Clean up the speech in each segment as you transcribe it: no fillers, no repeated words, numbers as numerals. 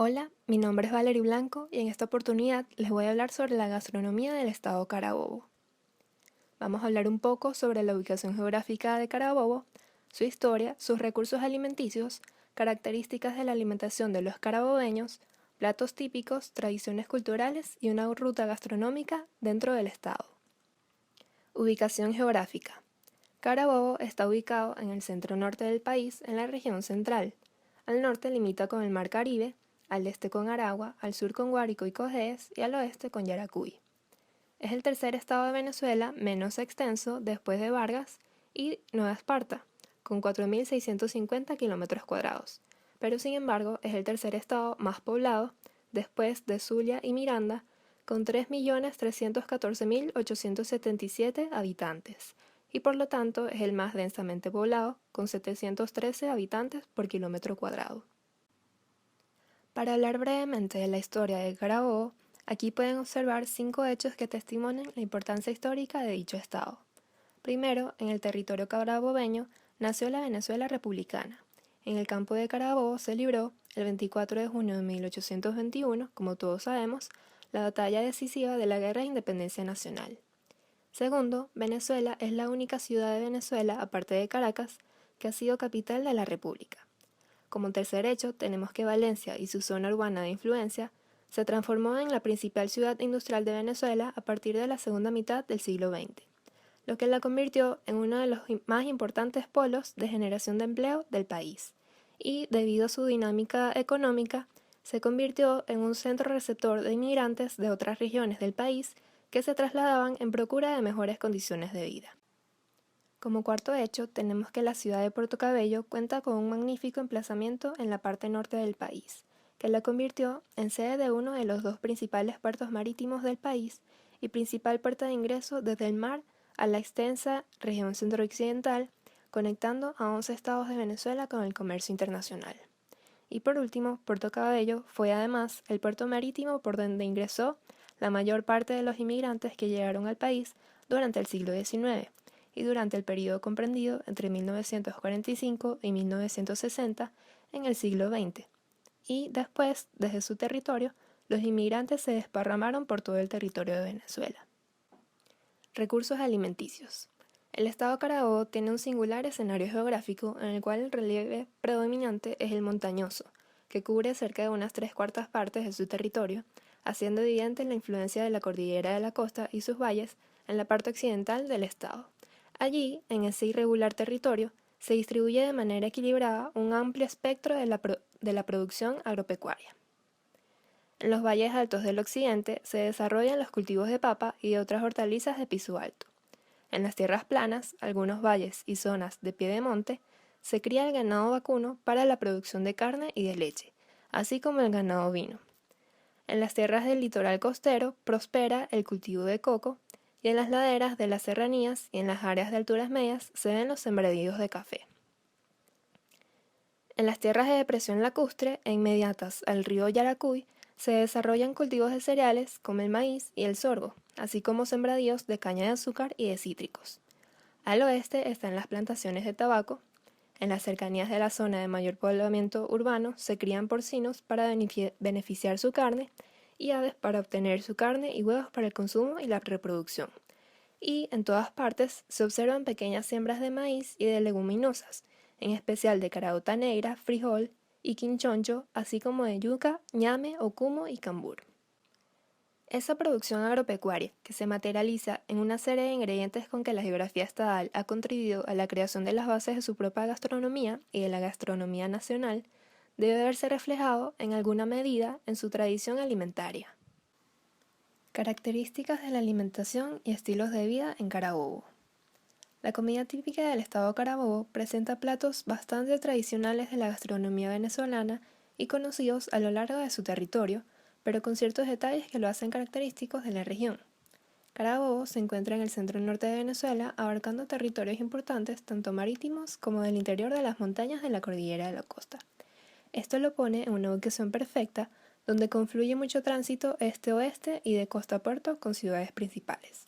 Hola, mi nombre es Valery Blanco y en esta oportunidad les voy a hablar sobre la gastronomía del estado Carabobo. Vamos a hablar un poco sobre la ubicación geográfica de Carabobo, su historia, sus recursos alimenticios, características de la alimentación de los carabobeños, platos típicos, tradiciones culturales y una ruta gastronómica dentro del estado. Ubicación geográfica. Carabobo está ubicado en el centro norte del país, en la región central. Al norte limita con el Mar Caribe, al este con Aragua, al sur con Guárico y Cogés y al oeste con Yaracuy. Es el tercer estado de Venezuela menos extenso después de Vargas y Nueva Esparta, con 4.650 kilómetros cuadrados, pero sin embargo es el tercer estado más poblado después de Zulia y Miranda, con 3.314.877 habitantes, y por lo tanto es el más densamente poblado, con 713 habitantes por kilómetro cuadrado. Para hablar brevemente de la historia de Carabobo, aquí pueden observar 5 hechos que testimonian la importancia histórica de dicho estado. Primero, en el territorio carabobeño nació la Venezuela republicana. En el campo de Carabobo se libró, el 24 de junio de 1821, como todos sabemos, la batalla decisiva de la Guerra de Independencia Nacional. Segundo, Venezuela es la única ciudad de Venezuela, aparte de Caracas, que ha sido capital de la República. Como tercer hecho, tenemos que Valencia y su zona urbana de influencia se transformó en la principal ciudad industrial de Venezuela a partir de la segunda mitad del siglo XX, lo que la convirtió en uno de los más importantes polos de generación de empleo del país, y debido a su dinámica económica, se convirtió en un centro receptor de inmigrantes de otras regiones del país que se trasladaban en procura de mejores condiciones de vida. Como cuarto hecho, tenemos que la ciudad de Puerto Cabello cuenta con un magnífico emplazamiento en la parte norte del país, que la convirtió en sede de uno de los dos principales puertos marítimos del país y principal puerta de ingreso desde el mar a la extensa región centro-occidental, conectando a 11 estados de Venezuela con el comercio internacional. Y por último, Puerto Cabello fue además el puerto marítimo por donde ingresó la mayor parte de los inmigrantes que llegaron al país durante el siglo XIX y durante el periodo comprendido entre 1945 y 1960 en el siglo XX. Y después, desde su territorio, los inmigrantes se desparramaron por todo el territorio de Venezuela. Recursos alimenticios. El estado Carabobo tiene un singular escenario geográfico en el cual el relieve predominante es el montañoso, que cubre cerca de unas 3/4 partes de su territorio, haciendo evidente la influencia de la cordillera de la costa y sus valles en la parte occidental del estado. Allí, en ese irregular territorio, se distribuye de manera equilibrada un amplio espectro de la producción agropecuaria. En los valles altos del occidente se desarrollan los cultivos de papa y de otras hortalizas de piso alto. En las tierras planas, algunos valles y zonas de piedemonte, se cría el ganado vacuno para la producción de carne y de leche, así como el ganado ovino. En las tierras del litoral costero prospera el cultivo de coco, y en las laderas de las serranías y en las áreas de alturas medias se ven los sembradíos de café. En las tierras de depresión lacustre e inmediatas al río Yaracuy se desarrollan cultivos de cereales como el maíz y el sorgo, así como sembradíos de caña de azúcar y de cítricos. Al oeste están las plantaciones de tabaco. En las cercanías de la zona de mayor poblamiento urbano se crían porcinos para beneficiar su carne y aves para obtener su carne y huevos para el consumo y la reproducción. Y en todas partes se observan pequeñas siembras de maíz y de leguminosas, en especial de caraota negra, frijol y quinchoncho, así como de yuca, ñame, ocumo y cambur. Esa producción agropecuaria, que se materializa en una serie de ingredientes con que la geografía estadal ha contribuido a la creación de las bases de su propia gastronomía y de la gastronomía nacional, debe verse reflejado en alguna medida en su tradición alimentaria. Características de la alimentación y estilos de vida en Carabobo. La comida típica del estado Carabobo presenta platos bastante tradicionales de la gastronomía venezolana y conocidos a lo largo de su territorio, pero con ciertos detalles que lo hacen característicos de la región. Carabobo se encuentra en el centro norte de Venezuela, abarcando territorios importantes tanto marítimos como del interior de las montañas de la cordillera de la costa. Esto lo pone en una ubicación perfecta, donde confluye mucho tránsito este-oeste y de costa a puerto con ciudades principales.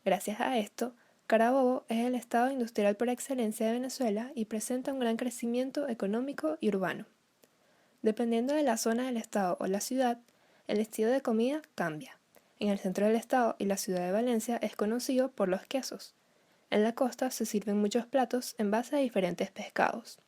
Gracias a esto, Carabobo es el estado industrial por excelencia de Venezuela y presenta un gran crecimiento económico y urbano. Dependiendo de la zona del estado o la ciudad, el estilo de comida cambia. En el centro del estado y la ciudad de Valencia es conocido por los quesos. En la costa se sirven muchos platos en base a diferentes pescados.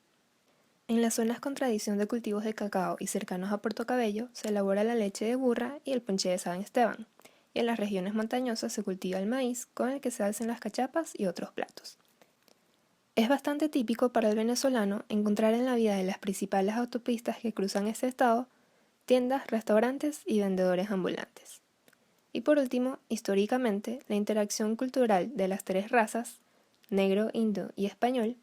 En las zonas con tradición de cultivos de cacao y cercanos a Puerto Cabello se elabora la leche de burra y el ponche de San Esteban, y en las regiones montañosas se cultiva el maíz con el que se hacen las cachapas y otros platos. Es bastante típico para el venezolano encontrar en la vida de las principales autopistas que cruzan este estado tiendas, restaurantes y vendedores ambulantes. Y por último, históricamente, la interacción cultural de las tres razas, negro, indio y español,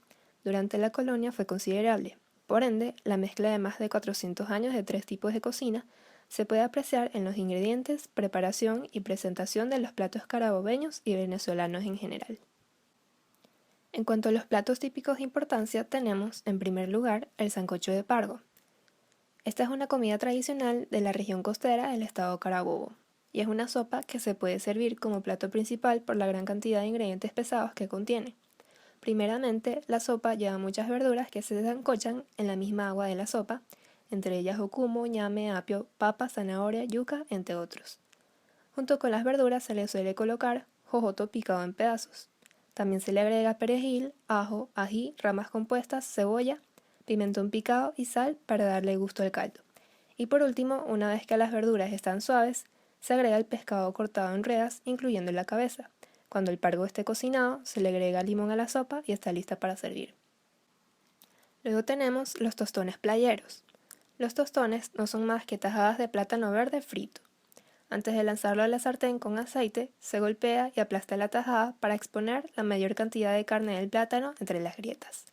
durante la colonia fue considerable. Por ende, la mezcla de más de 400 años de tres tipos de cocina se puede apreciar en los ingredientes, preparación y presentación de los platos carabobeños y venezolanos en general. En cuanto a los platos típicos de importancia, tenemos, en primer lugar, el sancocho de pargo. Esta es una comida tradicional de la región costera del estado Carabobo, y es una sopa que se puede servir como plato principal por la gran cantidad de ingredientes pesados que contiene. Primeramente, la sopa lleva muchas verduras que se sancochan en la misma agua de la sopa, entre ellas ocumo, ñame, apio, papa, zanahoria, yuca, entre otros. Junto con las verduras se le suele colocar jojoto picado en pedazos. También se le agrega perejil, ajo, ají, ramas compuestas, cebolla, pimentón picado y sal para darle gusto al caldo. Y por último, una vez que las verduras están suaves, se agrega el pescado cortado en redas, incluyendo la cabeza. Cuando el pargo esté cocinado, se le agrega limón a la sopa y está lista para servir. Luego tenemos los tostones playeros. Los tostones no son más que tajadas de plátano verde frito. Antes de lanzarlo a la sartén con aceite, se golpea y aplasta la tajada para exponer la mayor cantidad de carne del plátano entre las grietas.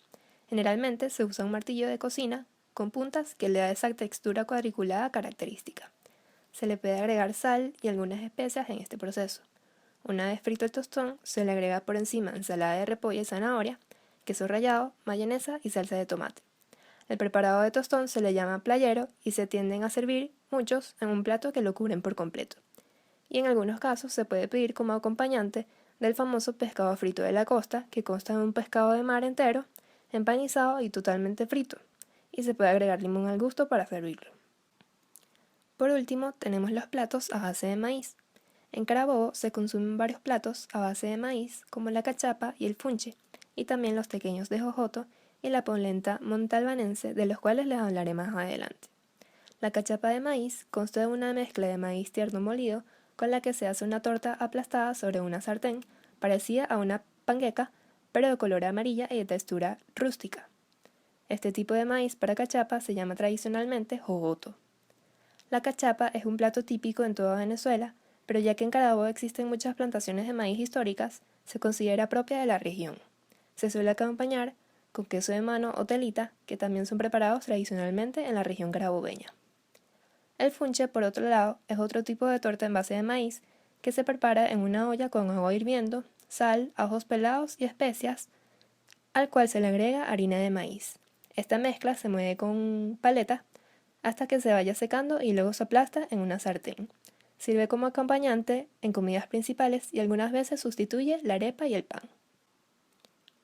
Generalmente se usa un martillo de cocina con puntas que le da esa textura cuadriculada característica. Se le puede agregar sal y algunas especias en este proceso. Una vez frito el tostón, se le agrega por encima ensalada de repollo y zanahoria, queso rallado, mayonesa y salsa de tomate. El preparado de tostón se le llama playero y se tienden a servir muchos en un plato que lo cubren por completo. Y en algunos casos se puede pedir como acompañante del famoso pescado frito de la costa, que consta de un pescado de mar entero, empanizado y totalmente frito, y se puede agregar limón al gusto para servirlo. Por último, tenemos los platos a base de maíz. En Carabobo se consumen varios platos a base de maíz, como la cachapa y el funche, y también los tequeños de jojoto y la polenta montalbanense, de los cuales les hablaré más adelante. La cachapa de maíz consta de una mezcla de maíz tierno molido con la que se hace una torta aplastada sobre una sartén, parecida a una panqueca, pero de color amarilla y de textura rústica. Este tipo de maíz para cachapa se llama tradicionalmente jojoto. La cachapa es un plato típico en toda Venezuela, pero ya que en Carabobo existen muchas plantaciones de maíz históricas, se considera propia de la región. Se suele acompañar con queso de mano o telita, que también son preparados tradicionalmente en la región carabobeña. El funche, por otro lado, es otro tipo de torta en base de maíz que se prepara en una olla con agua hirviendo, sal, ajos pelados y especias, al cual se le agrega harina de maíz. Esta mezcla se mueve con paleta hasta que se vaya secando y luego se aplasta en una sartén. Sirve como acompañante en comidas principales y algunas veces sustituye la arepa y el pan.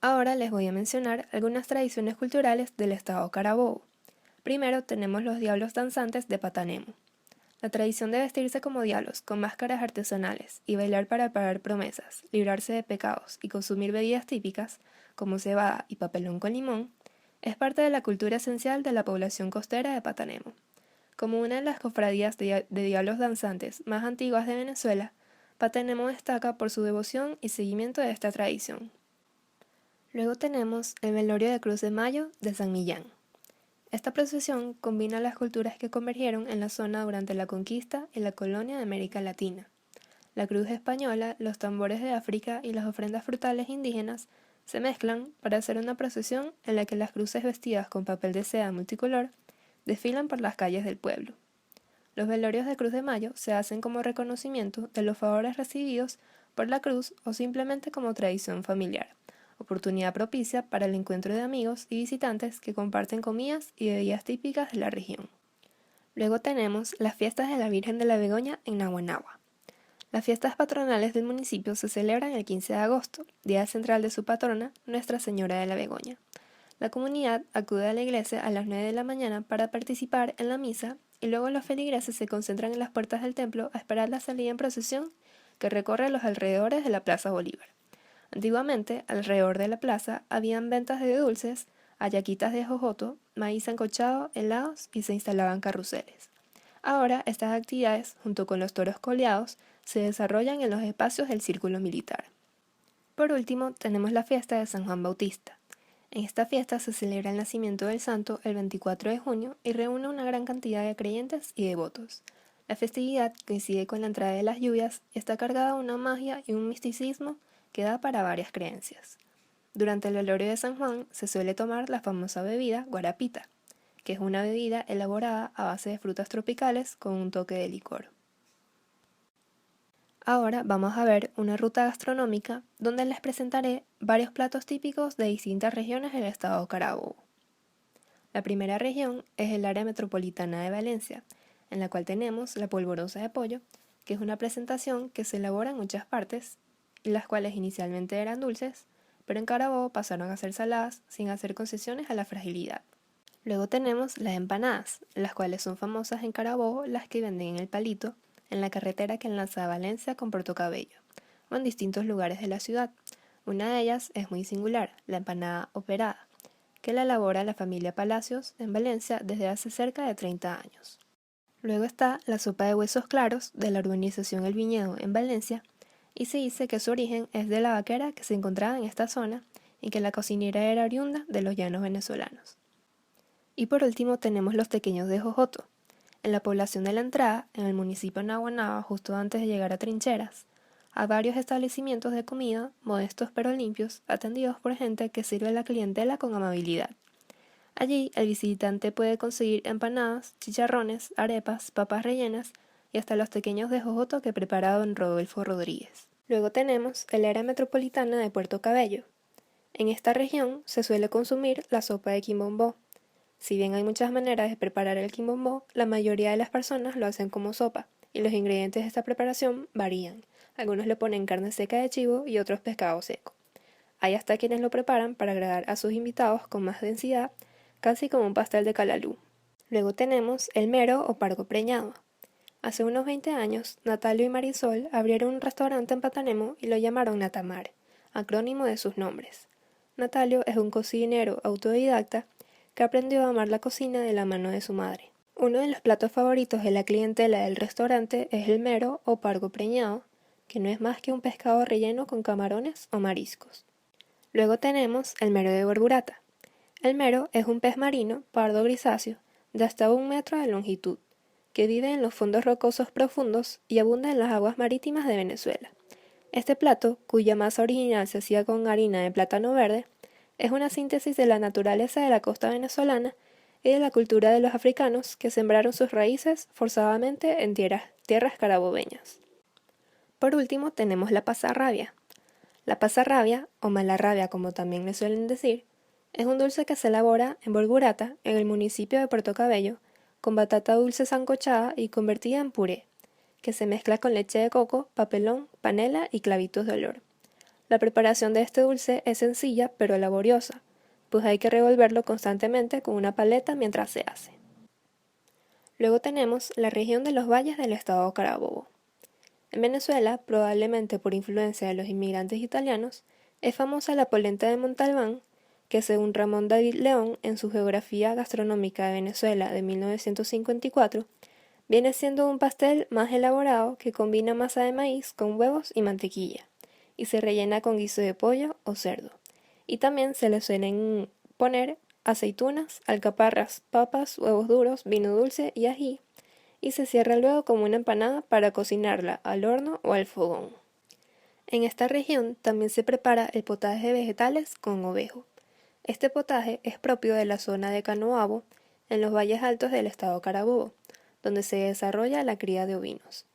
Ahora les voy a mencionar algunas tradiciones culturales del estado Carabobo. Primero tenemos los diablos danzantes de Patanemo. La tradición de vestirse como diablos con máscaras artesanales y bailar para pagar promesas, librarse de pecados y consumir bebidas típicas como cebada y papelón con limón es parte de la cultura esencial de la población costera de Patanemo. Como una de las cofradías de diablos danzantes más antiguas de Venezuela, Patanemo destaca por su devoción y seguimiento de esta tradición. Luego tenemos el velorio de Cruz de Mayo de San Millán. Esta procesión combina las culturas que convergieron en la zona durante la conquista y la colonia de América Latina. La cruz española, los tambores de África y las ofrendas frutales indígenas se mezclan para hacer una procesión en la que las cruces vestidas con papel de seda multicolor desfilan por las calles del pueblo. Los velorios de Cruz de Mayo se hacen como reconocimiento de los favores recibidos por la cruz o simplemente como tradición familiar, oportunidad propicia para el encuentro de amigos y visitantes que comparten comidas y bebidas típicas de la región. Luego tenemos las fiestas de la Virgen de la Begoña en Naguanagua. Las fiestas patronales del municipio se celebran el 15 de agosto, día central de su patrona, Nuestra Señora de la Begoña. La comunidad acude a la iglesia a las 9 de la mañana para participar en la misa y luego los feligreses se concentran en las puertas del templo a esperar la salida en procesión que recorre los alrededores de la Plaza Bolívar. Antiguamente, alrededor de la plaza habían ventas de dulces, hallaquitas de jojoto, maíz sancochado, helados y se instalaban carruseles. Ahora, estas actividades, junto con los toros coleados, se desarrollan en los espacios del círculo militar. Por último, tenemos la fiesta de San Juan Bautista. En esta fiesta se celebra el nacimiento del santo el 24 de junio y reúne una gran cantidad de creyentes y devotos. La festividad coincide con la entrada de las lluvias y está cargada de una magia y un misticismo que da para varias creencias. Durante el velorio de San Juan se suele tomar la famosa bebida guarapita, que es una bebida elaborada a base de frutas tropicales con un toque de licor. Ahora vamos a ver una ruta gastronómica donde les presentaré varios platos típicos de distintas regiones del estado Carabobo. La primera región es el área metropolitana de Valencia, en la cual tenemos la polvorosa de pollo, que es una presentación que se elabora en muchas partes, y las cuales inicialmente eran dulces, pero en Carabobo pasaron a ser saladas sin hacer concesiones a la fragilidad. Luego tenemos las empanadas, las cuales son famosas en Carabobo, las que venden en el Palito, en la carretera que enlaza a Valencia con Puerto Cabello, o en distintos lugares de la ciudad. Una de ellas es muy singular, la empanada operada, que la elabora la familia Palacios en Valencia desde hace cerca de 30 años. Luego está la sopa de huesos claros de la urbanización El Viñedo en Valencia, y se dice que su origen es de la vaquera que se encontraba en esta zona y que la cocinera era oriunda de los llanos venezolanos. Y por último tenemos los tequeños de jojoto. En la población de la entrada, en el municipio de Naguanaba, justo antes de llegar a Trincheras, hay varios establecimientos de comida, modestos pero limpios, atendidos por gente que sirve a la clientela con amabilidad. Allí, el visitante puede conseguir empanadas, chicharrones, arepas, papas rellenas y hasta los tequeños de jojoto que prepara don Rodolfo Rodríguez. Luego tenemos el área metropolitana de Puerto Cabello. En esta región se suele consumir la sopa de quimbombó. Si bien hay muchas maneras de preparar el quimbombó, la mayoría de las personas lo hacen como sopa, y los ingredientes de esta preparación varían. Algunos le ponen carne seca de chivo y otros pescado seco. Hay hasta quienes lo preparan para agradar a sus invitados con más densidad, casi como un pastel de calalú. Luego tenemos el mero o pargo preñado. Hace unos 20 años, Natalio y Marisol abrieron un restaurante en Patanemo y lo llamaron Natamar, acrónimo de sus nombres. Natalio es un cocinero autodidacta que aprendió a amar la cocina de la mano de su madre. Uno de los platos favoritos de la clientela del restaurante es el mero o pargo preñado, que no es más que un pescado relleno con camarones o mariscos. Luego tenemos el mero de Gorburata. El mero es un pez marino pardo grisáceo de hasta 1 metro de longitud, que vive en los fondos rocosos profundos y abunda en las aguas marítimas de Venezuela. Este plato, cuya masa original se hacía con harina de plátano verde, es una síntesis de la naturaleza de la costa venezolana y de la cultura de los africanos que sembraron sus raíces forzadamente en tierras carabobeñas. Por último tenemos la pasarrabia. La pasarrabia, o malarrabia como también le suelen decir, es un dulce que se elabora en Borburata, en el municipio de Puerto Cabello, con batata dulce sancochada y convertida en puré, que se mezcla con leche de coco, papelón, panela y clavitos de olor. La preparación de este dulce es sencilla pero laboriosa, pues hay que revolverlo constantemente con una paleta mientras se hace. Luego tenemos la región de los valles del estado Carabobo. En Venezuela, probablemente por influencia de los inmigrantes italianos, es famosa la polenta de Montalbán, que según Ramón David León en su Geografía Gastronómica de Venezuela de 1954, viene siendo un pastel más elaborado que combina masa de maíz con huevos y mantequilla, y se rellena con guiso de pollo o cerdo. Y también se le suelen poner aceitunas, alcaparras, papas, huevos duros, vino dulce y ají, y se cierra luego como una empanada para cocinarla al horno o al fogón. En esta región también se prepara el potaje de vegetales con ovejo. Este potaje es propio de la zona de Canoabo, en los valles altos del estado Carabobo, donde se desarrolla la cría de ovinos.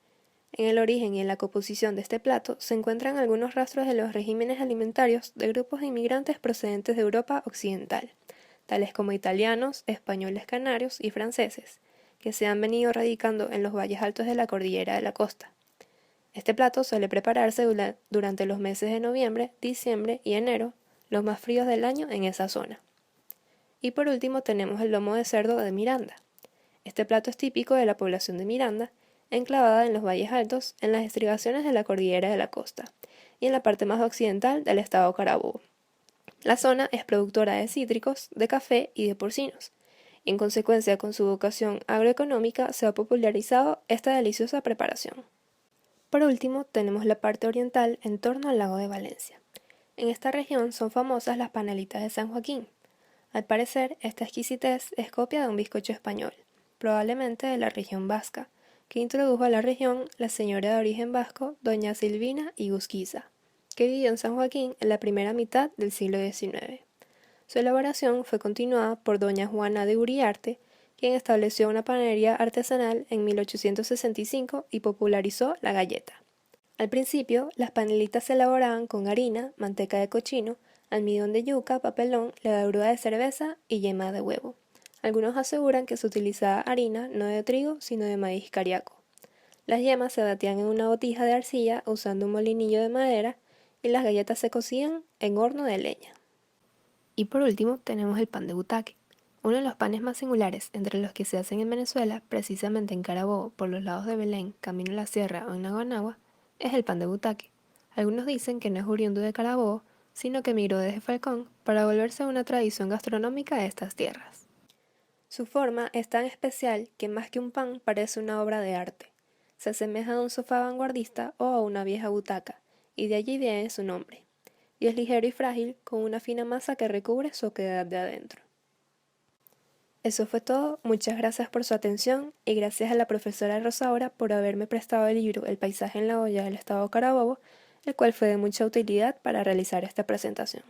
En el origen y en la composición de este plato se encuentran algunos rastros de los regímenes alimentarios de grupos de inmigrantes procedentes de Europa occidental, tales como italianos, españoles canarios y franceses, que se han venido radicando en los valles altos de la cordillera de la costa. Este plato suele prepararse durante los meses de noviembre, diciembre y enero, los más fríos del año en esa zona. Y por último tenemos el lomo de cerdo de Miranda. Este plato es típico de la población de Miranda, enclavada en los valles altos, en las estribaciones de la cordillera de la costa, y en la parte más occidental del estado Carabobo. La zona es productora de cítricos, de café y de porcinos. Y en consecuencia, con su vocación agroeconómica, se ha popularizado esta deliciosa preparación. Por último, tenemos la parte oriental en torno al lago de Valencia. En esta región son famosas las panelitas de San Joaquín. Al parecer, esta exquisitez es copia de un bizcocho español, probablemente de la región vasca, que introdujo a la región la señora de origen vasco, doña Silvina Igusquiza, que vivió en San Joaquín en la primera mitad del siglo XIX. Su elaboración fue continuada por doña Juana de Uriarte, quien estableció una panadería artesanal en 1865 y popularizó la galleta. Al principio, las panelitas se elaboraban con harina, manteca de cochino, almidón de yuca, papelón, levadura de cerveza y yema de huevo. Algunos aseguran que se utilizaba harina no de trigo, sino de maíz cariaco. Las yemas se batían en una botija de arcilla usando un molinillo de madera y las galletas se cocían en horno de leña. Y por último tenemos el pan de butaque, uno de los panes más singulares entre los que se hacen en Venezuela, precisamente en Carabobo, por los lados de Belén, camino a la sierra o en Naguanagua, es el pan de butaque. Algunos dicen que no es oriundo de Carabobo, sino que migró desde Falcón para volverse una tradición gastronómica de estas tierras. Su forma es tan especial que más que un pan parece una obra de arte. Se asemeja a un sofá vanguardista o a una vieja butaca, y de allí viene su nombre. Y es ligero y frágil, con una fina masa que recubre su oquedad de adentro. Eso fue todo, muchas gracias por su atención y gracias a la profesora Rosaura por haberme prestado el libro El paisaje en la olla del estado Carabobo, el cual fue de mucha utilidad para realizar esta presentación.